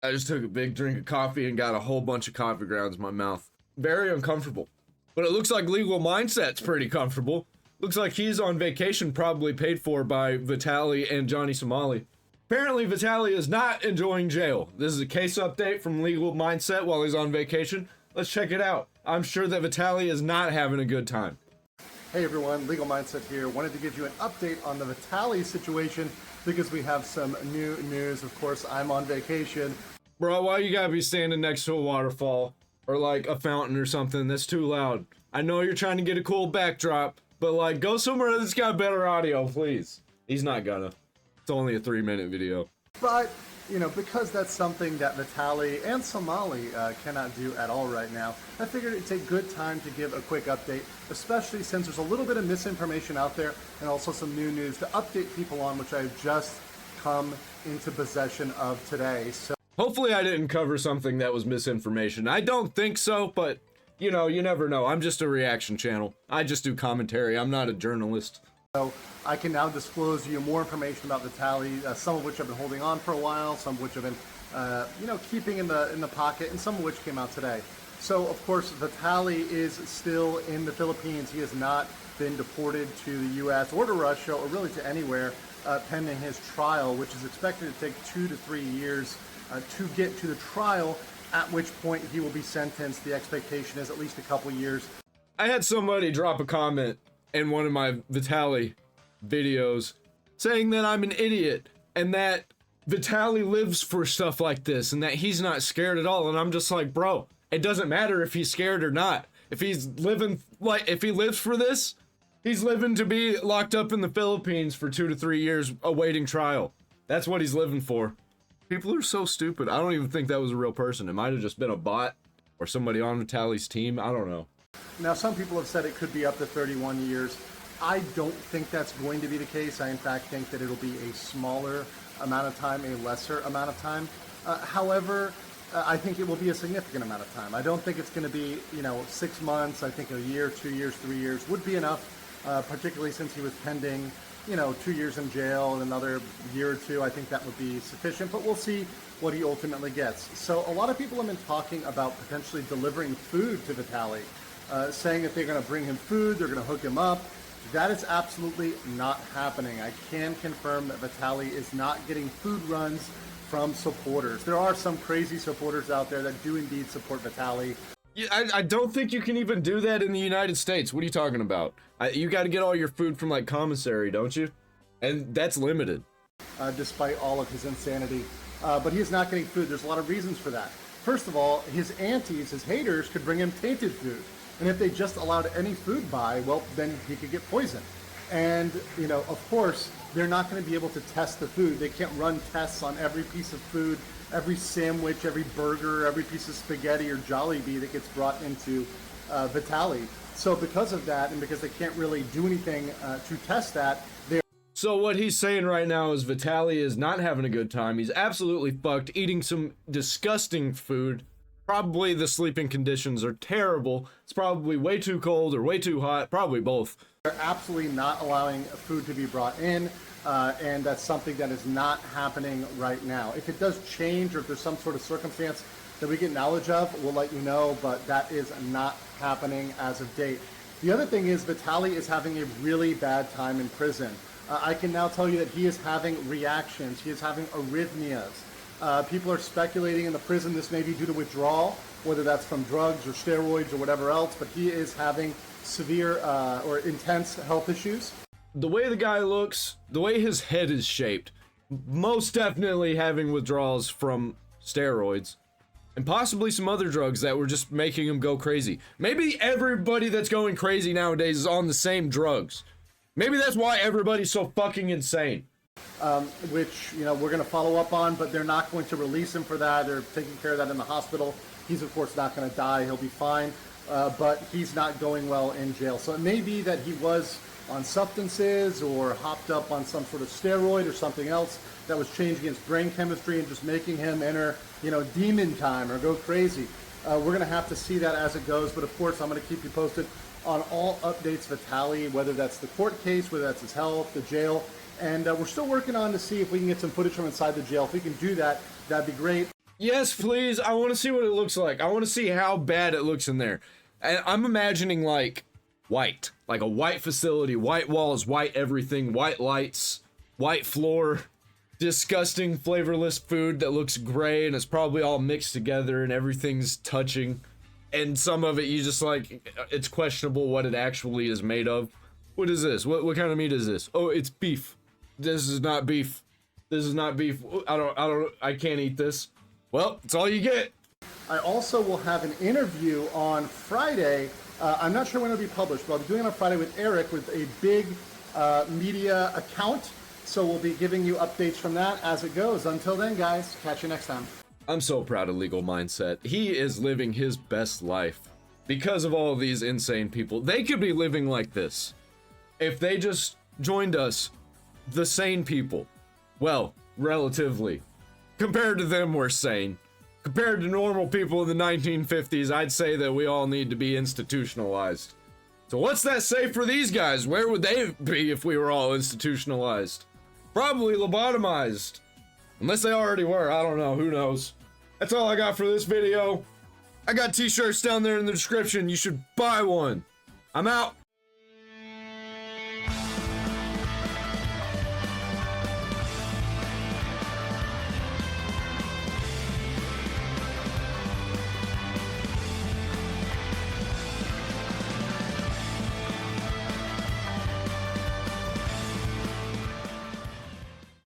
I just took a big drink of coffee and got a whole bunch of coffee grounds in my mouth. Very uncomfortable. But it looks like Legal Mindset's pretty comfortable. Looks like he's on vacation, probably paid for by Vitaly and Johnny Somali. Apparently Vitaly is not enjoying jail. This is a case update from Legal Mindset while he's on vacation. Let's check it out. I'm sure that Vitaly is not having a good time. Hey everyone, Legal Mindset here. Wanted to give you an update on the Vitaly situation because we have some new news. Of course, I'm on vacation. Bro, why you gotta be standing next to a waterfall or like a fountain or something? That's too loud. I know you're trying to get a cool backdrop, but like go somewhere that's got better audio, please. He's not gonna. It's only a 3-minute video. But, you know, because that's something that Vitaly and Somali cannot do at all right now, I figured it's a good time to give a quick update, especially since there's a little bit of misinformation out there and also some new news to update people on, which I've just come into possession of today. So hopefully I didn't cover something that was misinformation. I don't think so, but you know, you never know. I'm just a reaction channel. I just do commentary. I'm not a journalist. So I can now disclose to you more information about Vitaly, some of which I've been holding on for a while, some of which I've been, you know, keeping in the pocket, and some of which came out today. So, of course, Vitaly is still in the Philippines. He has not been deported to the U.S. or to Russia or really to anywhere pending his trial, which is expected to take 2 to 3 years to get to the trial, at which point he will be sentenced. The expectation is at least a couple years. I had somebody drop a comment in one of my Vitaly videos saying that I'm an idiot and that Vitaly lives for stuff like this and that he's not scared at all. And I'm just like, bro, it doesn't matter if he's scared or not. If he's living, like, if he lives for this, he's living to be locked up in the Philippines for 2 to 3 years awaiting trial. That's what he's living for. People are so stupid. I don't even think that was a real person. It might have just been a bot or somebody on Vitaly's team. I don't know. Now, some people have said it could be up to 31 years. I don't think that's going to be the case. I, in fact, think that it'll be a smaller amount of time, a lesser amount of time. However, I think it will be a significant amount of time. I don't think it's going to be, you know, 6 months. I think a year, 2 years, 3 years would be enough, particularly since he was pending, you know, 2 years in jail and another year or two. I think that would be sufficient, but we'll see what he ultimately gets. So a lot of people have been talking about potentially delivering food to Vitaly. Saying that they're going to bring him food, they're going to hook him up. That is absolutely not happening. I can confirm that Vitaly is not getting food runs from supporters. There are some crazy supporters out there that do indeed support Vitaly. Yeah, I don't think you can even do that in the United States. What are you talking about? You got to get all your food from like commissary, don't you? And that's limited. Despite all of his insanity. But he is not getting food. There's a lot of reasons for that. First of all, his aunties, his haters, could bring him tainted food. And if they just allowed any food by, well, then he could get poisoned. And, you know, of course, they're not going to be able to test the food. They can't run tests on every piece of food, every sandwich, every burger, every piece of spaghetti or Jollibee that gets brought into Vitaly. So because of that, and because they can't really do anything to test that, they're... So what he's saying right now is Vitaly is not having a good time. He's absolutely fucked, eating some disgusting food. Probably the sleeping conditions are terrible. It's probably way too cold or way too hot, probably both. They're absolutely not allowing food to be brought in, and that's something that is not happening right now. If it does change or if there's some sort of circumstance that we get knowledge of, we'll let you know, but that is not happening as of date. The other thing is Vitaly is having a really bad time in prison. I can now tell you that he is having reactions. He is having arrhythmias. People are speculating in the prison this may be due to withdrawal, whether that's from drugs or steroids or whatever else, but he is having severe or intense health issues. The way the guy looks, the way his head is shaped, most definitely having withdrawals from steroids and possibly some other drugs that were just making him go crazy. Maybe everybody that's going crazy nowadays is on the same drugs. Maybe that's why everybody's so fucking insane. Which, you know, we're going to follow up on, but they're not going to release him for that. They're taking care of that in the hospital. He's, of course, not going to die. He'll be fine, but he's not going well in jail. So it may be that he was on substances or hopped up on some sort of steroid or something else that was changing his brain chemistry and just making him enter, you know, demon time or go crazy. We're going to have to see that as it goes, but of course I'm going to keep you posted on all updates Vitaly, whether that's the court case, whether that's his health, the jail. And we're still working on to see if we can get some footage from inside the jail. If we can do that, that'd be great. Yes, please. I want to see what it looks like. I want to see how bad it looks in there. And I'm imagining like white, like a white facility, white walls, white everything, white lights, white floor, disgusting flavorless food that looks gray and it's probably all mixed together and everything's touching. And some of it you just like, it's questionable what it actually is made of. What is this? What kind of meat is this? Oh, it's beef. This is not beef. This is not beef. I can't eat this. Well, it's all you get. I also will have an interview on Friday. I'm not sure when it'll be published, but I'll be doing it on Friday with Eric with a big media account. So we'll be giving you updates from that as it goes. Until then, guys, catch you next time. I'm so proud of Legal Mindset. He is living his best life because of all of these insane people. They could be living like this if they just joined us, the sane people. Well, relatively. Compared to them, we're sane. Compared to normal people in the 1950s, I'd say that we all need to be institutionalized. So what's that say for these guys? Where would they be if we were all institutionalized? Probably lobotomized. Unless they already were, I don't know, who knows. That's all I got for this video. I got t-shirts down there in the description, you should buy one. I'm out.